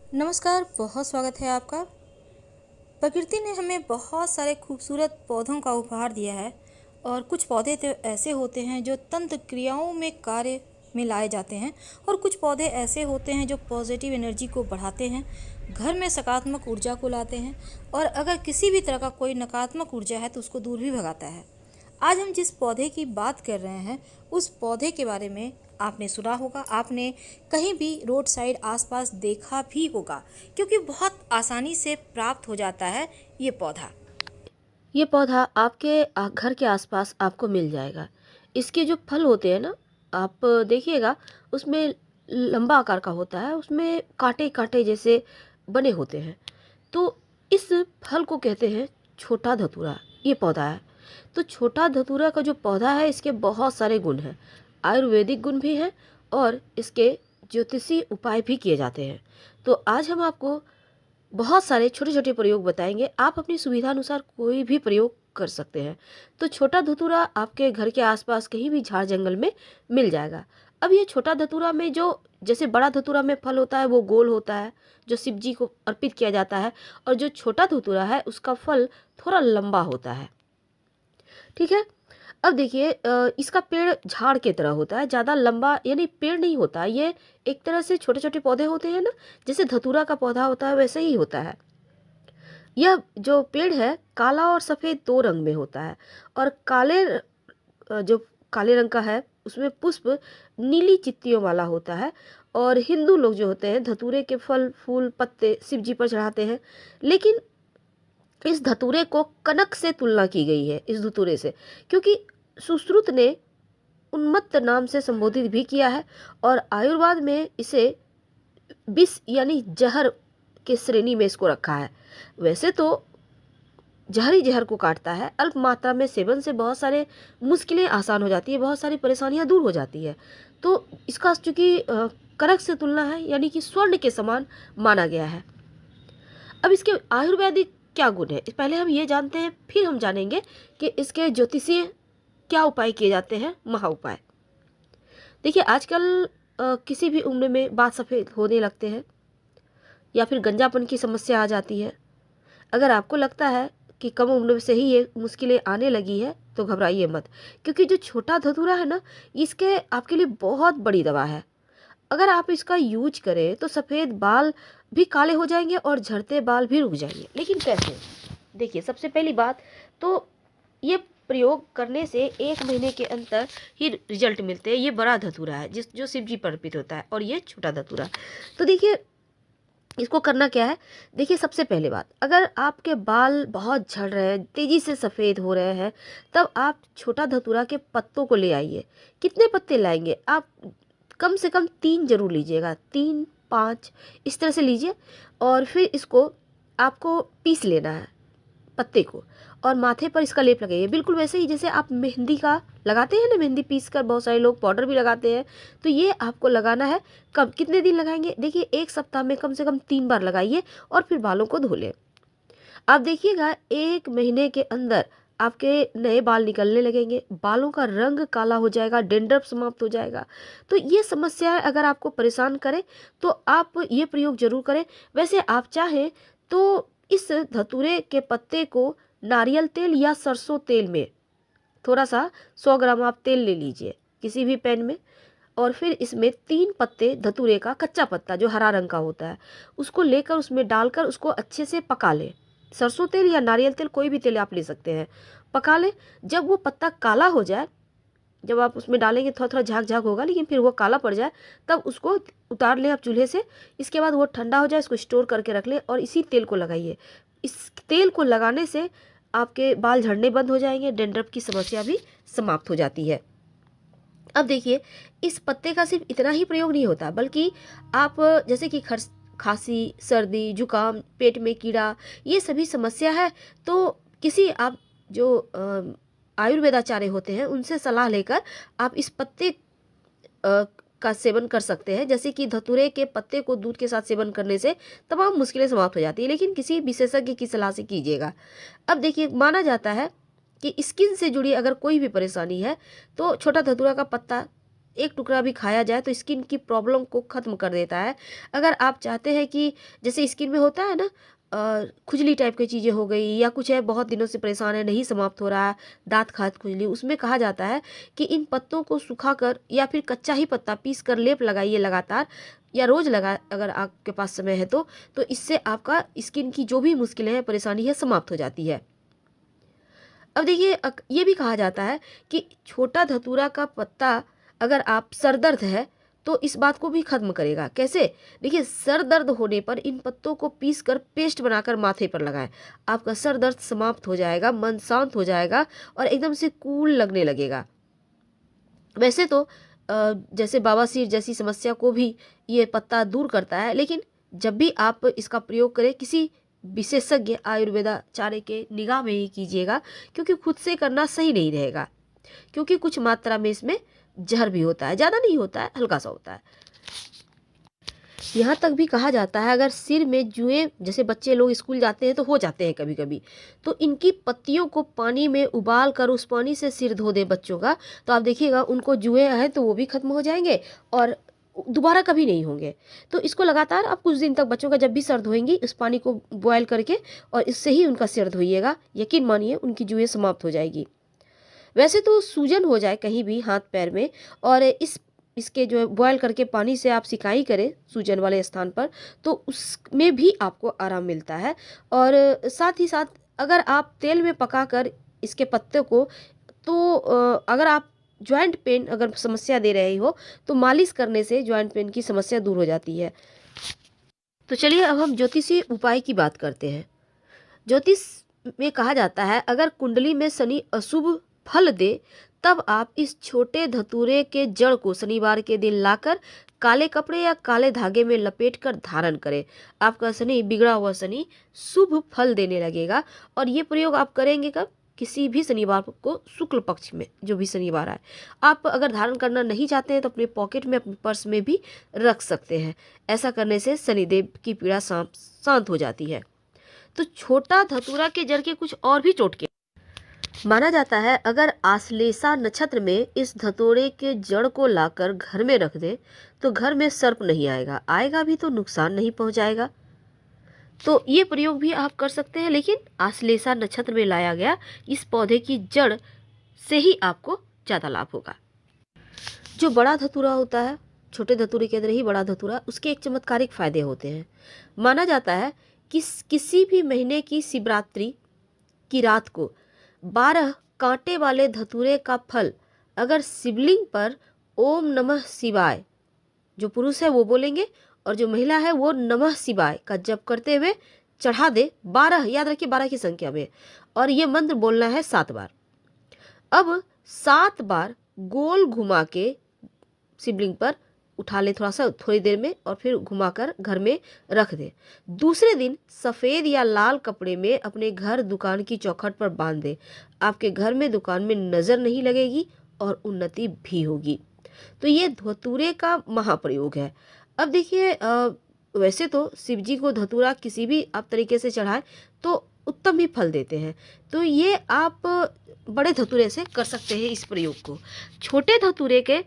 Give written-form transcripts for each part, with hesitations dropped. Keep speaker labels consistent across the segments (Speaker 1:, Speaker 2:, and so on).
Speaker 1: नमस्कार, बहुत स्वागत है आपका। प्रकृति ने हमें बहुत सारे खूबसूरत पौधों का उपहार दिया है और कुछ पौधे तो ऐसे होते हैं जो तंत्र क्रियाओं में कार्य में लाए जाते हैं और कुछ पौधे ऐसे होते हैं जो पॉजिटिव एनर्जी को बढ़ाते हैं, घर में सकारात्मक ऊर्जा को लाते हैं और अगर किसी भी तरह का कोई नकारात्मक ऊर्जा है तो उसको दूर भी भगाता है। आज हम जिस पौधे की बात कर रहे हैं उस पौधे के बारे में आपने सुना होगा, आपने कहीं भी रोड साइड आसपास देखा भी होगा, क्योंकि बहुत आसानी से प्राप्त हो जाता है ये पौधा।
Speaker 2: ये पौधा आपके घर के आसपास आपको मिल जाएगा। इसके जो फल होते हैं ना, आप देखिएगा उसमें लंबा आकार का होता है, उसमें कांटे कांटे जैसे बने होते हैं। तो इस फल को कहते हैं छोटा धतूरा। ये पौधा है। तो छोटा धतूरा का जो पौधा है इसके बहुत सारे गुण हैं, आयुर्वेदिक गुण भी हैं और इसके ज्योतिषी उपाय भी किए जाते हैं। तो आज हम आपको बहुत सारे छोटे छोटे प्रयोग बताएंगे। आप अपनी सुविधा अनुसार कोई भी प्रयोग कर सकते हैं। तो छोटा धतूरा आपके घर के आसपास कहीं भी झाड़ जंगल में मिल जाएगा। अब ये छोटा धतूरा में जो जैसे बड़ा धतूरा में फल होता है वो गोल होता है, जो शिव जी को अर्पित किया जाता है, और जो छोटा धतूरा है उसका फल थोड़ा लंबा होता है। ठीक है। अब देखिए, इसका पेड़ झाड़ की तरह होता है, ज़्यादा लंबा यानी पेड़ नहीं होता। ये एक तरह से छोटे छोटे पौधे होते हैं ना, जैसे धतूरा का पौधा होता है वैसे ही होता है। यह जो पेड़ है काला और सफ़ेद दो रंग में होता है, और जो काले रंग का है उसमें पुष्प नीली चित्तियों वाला होता है। और हिंदू लोग जो होते हैं धतूरे के फल फूल पत्ते शिव जी पर चढ़ाते हैं। लेकिन इस धतूरे को कनक से तुलना की गई है, इस धतूरे से, क्योंकि सुश्रुत ने उन्मत्त नाम से संबोधित भी किया है और आयुर्वेद में इसे विष यानी जहर के श्रेणी में इसको रखा है। वैसे तो जहरी जहर को काटता है, अल्प मात्रा में सेवन से बहुत सारे मुश्किलें आसान हो जाती है, बहुत सारी परेशानियां दूर हो जाती है। तो इसका चूंकि कनक से तुलना है यानी कि स्वर्ण के समान माना गया है। अब इसके आयुर्वेदिक क्या गुण है पहले हम ये जानते हैं, फिर हम जानेंगे कि इसके ज्योतिषीय क्या उपाय किए जाते हैं, महा उपाय। देखिए आजकल किसी भी उम्र में बाल सफ़ेद होने लगते हैं या फिर गंजापन की समस्या आ जाती है। अगर आपको लगता है कि कम उम्र से ही ये मुश्किलें आने लगी है तो घबराइए मत, क्योंकि जो छोटा धतूरा है ना, इसके आपके लिए बहुत बड़ी दवा है। अगर आप इसका यूज करें तो सफ़ेद बाल भी काले हो जाएंगे और झड़ते बाल भी रुक जाएंगे। लेकिन कैसे? देखिए, सबसे पहली बात तो ये प्रयोग करने से 1 महीने के अंदर ही रिजल्ट मिलते हैं। ये बड़ा धतूरा है जो शिव जी पर अर्पित होता है, और ये छोटा धतूरा। तो देखिए इसको करना क्या है। देखिए सबसे पहले बात, अगर आपके बाल बहुत झड़ रहे हैं, तेजी से सफ़ेद हो रहे हैं, तब आप छोटा धतूरा के पत्तों को ले आइए। कितने पत्ते लाएंगे आप? कम से कम 3 जरूर लीजिएगा, 3 5 इस तरह से लीजिए। और फिर इसको आपको पीस लेना है पत्ते को, और माथे पर इसका लेप लगाइए, बिल्कुल वैसे ही जैसे आप मेहंदी का लगाते हैं ना, मेहंदी पीस कर बहुत सारे लोग पाउडर भी लगाते हैं। तो ये आपको लगाना है। कब कितने दिन लगाएंगे? देखिए 1 सप्ताह में कम से कम 3 बार लगाइए और फिर बालों को धो लें। आप देखिएगा 1 महीने के अंदर आपके नए बाल निकलने लगेंगे, बालों का रंग काला हो जाएगा, डेंड्रफ समाप्त हो जाएगा। तो ये समस्याएं अगर आपको परेशान करें तो आप ये प्रयोग जरूर करें। वैसे आप चाहें तो इस धतूरे के पत्ते को नारियल तेल या सरसों तेल में थोड़ा सा 100 ग्राम आप तेल ले लीजिए किसी भी पैन में, और फिर इसमें 3 पत्ते धतूरे का कच्चा पत्ता जो हरा रंग का होता है उसको लेकर उसमें डालकर उसको अच्छे से पका लें। सरसों तेल या नारियल तेल कोई भी तेल आप ले सकते हैं, पका लें। जब वो पत्ता काला हो जाए, जब आप उसमें डालेंगे थोड़ा थोड़ा झाग झाग होगा लेकिन फिर वो काला पड़ जाए, तब उसको उतार लें आप चूल्हे से। इसके बाद वो ठंडा हो जाए, इसको स्टोर करके रख लें और इसी तेल को लगाइए। इस तेल को लगाने से आपके बाल झड़ने बंद हो जाएंगे, डेंड्रफ की समस्या भी समाप्त हो जाती है। अब देखिए इस पत्ते का सिर्फ इतना ही प्रयोग नहीं होता, बल्कि आप जैसे कि खांसी सर्दी जुकाम पेट में कीड़ा ये सभी समस्या है तो किसी आप जो आयुर्वेदाचार्य होते हैं उनसे सलाह लेकर आप इस पत्ते का सेवन कर सकते हैं। जैसे कि धतूरे के पत्ते को दूध के साथ सेवन करने से तमाम मुश्किलें समाप्त हो जाती है, लेकिन किसी विशेषज्ञ की सलाह से कीजिएगा। अब देखिए माना जाता है कि स्किन से जुड़ी अगर कोई भी परेशानी है तो छोटा धतूरा का पत्ता एक टुकड़ा भी खाया जाए तो स्किन की प्रॉब्लम को ख़त्म कर देता है। अगर आप चाहते हैं कि जैसे स्किन में होता है ना, खुजली टाइप की चीज़ें हो गई या कुछ है, बहुत दिनों से परेशान है, नहीं समाप्त हो रहा है, दाँत खाज खुजली, उसमें कहा जाता है कि इन पत्तों को सुखाकर या फिर कच्चा ही पत्ता पीस कर लेप लगाइए लगातार, या रोज़ लगा अगर आपके पास समय है तो इससे आपका स्किन की जो भी मुश्किलें हैं, परेशानी है, समाप्त हो जाती है। अब देखिए ये भी कहा जाता है कि छोटा धतूरा का पत्ता अगर आप सर दर्द है तो इस बात को भी खत्म करेगा। कैसे? देखिए, सर दर्द होने पर इन पत्तों को पीस कर पेस्ट बनाकर माथे पर लगाएं। आपका सर दर्द समाप्त हो जाएगा, मन शांत हो जाएगा और एकदम से कूल लगने लगेगा। वैसे तो जैसे बवासीर जैसी समस्या को भी ये पत्ता दूर करता है, लेकिन जब भी आप इसका प्रयोग करें किसी विशेषज्ञ आयुर्वेदाचार्य के निगाह में ही कीजिएगा, क्योंकि खुद से करना सही नहीं रहेगा, क्योंकि कुछ मात्रा में इसमें जहर भी होता है, ज़्यादा नहीं होता है, हल्का सा होता है। यहाँ तक भी कहा जाता है अगर सिर में जुएं, जैसे बच्चे लोग स्कूल जाते हैं तो हो जाते हैं कभी कभी, तो इनकी पत्तियों को पानी में उबाल कर उस पानी से सिर धो दें बच्चों का, तो आप देखिएगा उनको जुएं हैं तो वो भी खत्म हो जाएंगे और दोबारा कभी नहीं होंगे। तो इसको लगातार आप कुछ दिन तक बच्चों का जब भी सर धोएंगी इस पानी को बॉयल करके और इससे ही उनका सिर धोइएगा, यकीन मानिए उनकी जुएं समाप्त हो जाएगी। वैसे तो सूजन हो जाए कहीं भी हाथ पैर में और इसके जो है बॉयल करके पानी से आप सिकाई करें सूजन वाले स्थान पर, तो उसमें भी आपको आराम मिलता है। और साथ ही साथ अगर आप तेल में पकाकर इसके पत्ते को, तो अगर आप जॉइंट पेन अगर समस्या दे रही हो तो मालिश करने से जॉइंट पेन की समस्या दूर हो जाती है। तो चलिए अब हम ज्योतिषीय उपाय की बात करते हैं। ज्योतिष में कहा जाता है अगर कुंडली में शनि अशुभ फल दे तब आप इस छोटे धतूरे के जड़ को शनिवार के दिन लाकर काले कपड़े या काले धागे में लपेटकर धारण करें। आपका शनि, बिगड़ा हुआ शनि, शुभ फल देने लगेगा। और ये प्रयोग आप करेंगे कब? किसी भी शनिवार को, शुक्ल पक्ष में जो भी शनिवार आए। आप अगर धारण करना नहीं चाहते हैं तो अपने पॉकेट में, अपने पर्स में भी रख सकते हैं। ऐसा करने से शनिदेव की पीड़ा शांत हो जाती है। तो छोटा धतूरा के जड़ के कुछ और भी टोटके माना जाता है। अगर आश्लेषा नक्षत्र में इस धतूरे के जड़ को लाकर घर में रख दे तो घर में सर्प नहीं आएगा, आएगा भी तो नुकसान नहीं पहुंचाएगा। तो ये प्रयोग भी आप कर सकते हैं, लेकिन आश्लेषा नक्षत्र में लाया गया इस पौधे की जड़ से ही आपको ज़्यादा लाभ होगा। जो बड़ा धतूरा होता है, छोटे धतूरे के अंदर ही बड़ा धतूरा, उसके एक चमत्कारिक फायदे होते हैं। माना जाता है कि किसी भी महीने की शिवरात्रि की रात को 12 कांटे वाले धतूरे का फल अगर शिवलिंग पर ओम नमः शिवाय, जो पुरुष है वो बोलेंगे और जो महिला है वो नमः शिवाय का जप करते हुए चढ़ा दे, 12, याद रखिए 12 की संख्या में, और ये मंत्र बोलना है 7 बार। अब 7 बार गोल घुमा के शिवलिंग पर उठा ले थोड़ा सा, थोड़ी देर में, और फिर घुमाकर घर में रख दे। दूसरे दिन सफ़ेद या लाल कपड़े में अपने घर दुकान की चौखट पर बांध दे। आपके घर में, दुकान में नज़र नहीं लगेगी और उन्नति भी होगी। तो ये धतूरे का महाप्रयोग है। अब देखिए वैसे तो शिव जी को धतूरा किसी भी आप तरीके से चढ़ाएं तो उत्तम ही फल देते हैं। तो ये आप बड़े धतूरे से कर सकते हैं इस प्रयोग को। छोटे धतूरे के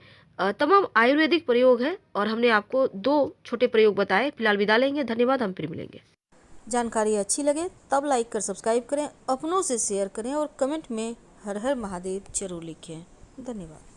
Speaker 2: तमाम आयुर्वेदिक प्रयोग हैं और हमने आपको 2 छोटे प्रयोग बताए। फिलहाल विदा लेंगे, धन्यवाद, हम फिर मिलेंगे।
Speaker 1: जानकारी अच्छी लगे तब लाइक कर सब्सक्राइब करें, अपनों से शेयर करें और कमेंट में हर हर महादेव जरूर लिखें। धन्यवाद।